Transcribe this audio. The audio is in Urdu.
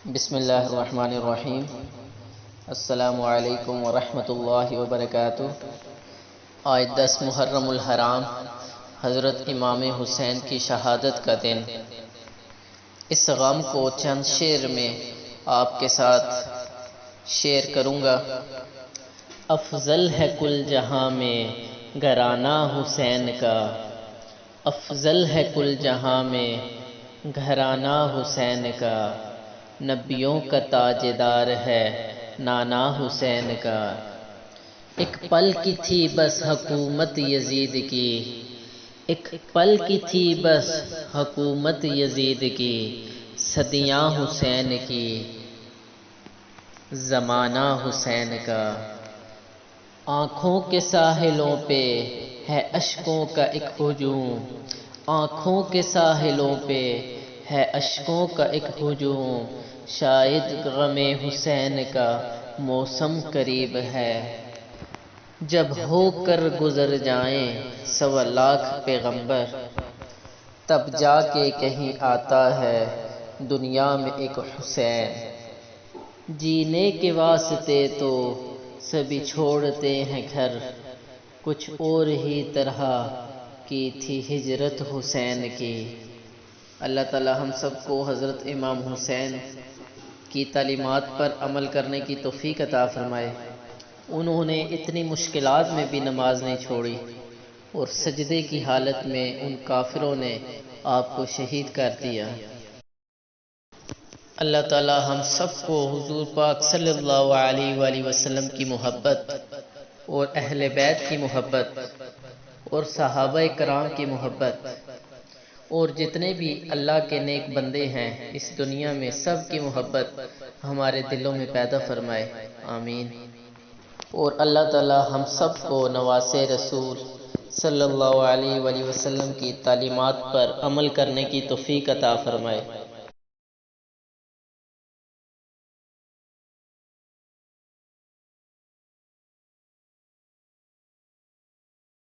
بسم اللہ الرحمن الرحیم۔ السلام علیکم ورحمۃ اللہ وبرکاتہ۔ آج 10 محرم الحرام حضرت امام حسین کی شہادت کا دن۔ اس غم کو چند شعر میں آپ کے ساتھ شیئر کروں گا۔ افضل ہے کل جہاں میں گھرانہ حسین کا، افضل ہے کل جہاں میں گھرانہ حسین کا، نبیوں کا تاجدار ہے نانا حسین کا۔ ایک پل کی تھی بس حکومت یزید کی، ایک پل کی تھی بس حکومت یزید کی، صدیاں حسین کی، زمانہ حسین کا۔ آنکھوں کے ساحلوں پہ ہے اشکوں کا ایک ہجوم، آنکھوں کے ساحلوں پہ ہے اشکوں کا ایک ہجوم، شاید غم حسین کا موسم قریب ہے، جب ہو کر گزر جائیں 100,000 پیغمبر، تب جا کے کہیں آتا ہے دنیا میں ایک حسین۔ جینے کے واسطے تو سبھی چھوڑتے ہیں گھر، کچھ اور ہی طرح کی تھی ہجرت حسین کی۔ اللہ تعالی ہم سب کو حضرت امام حسین کی تعلیمات پر عمل کرنے کی توفیق عطا فرمائے۔ انہوں نے اتنی مشکلات میں بھی نماز نہیں چھوڑی، اور سجدے کی حالت میں ان کافروں نے آپ کو شہید کر دیا۔ اللہ تعالی ہم سب کو حضور پاک صلی اللہ علیہ وآلہ وسلم کی محبت اور اہل بیت کی محبت اور صحابہ کرام کی محبت اور جتنے بھی اللہ کے نیک بندے ہیں اس دنیا میں سب کی محبت ہمارے دلوں میں پیدا فرمائے، آمین۔ اور اللہ تعالی ہم سب کو نواسے رسول صلی اللہ علیہ وآلہ وسلم کی تعلیمات پر عمل کرنے کی توفیق عطا فرمائے۔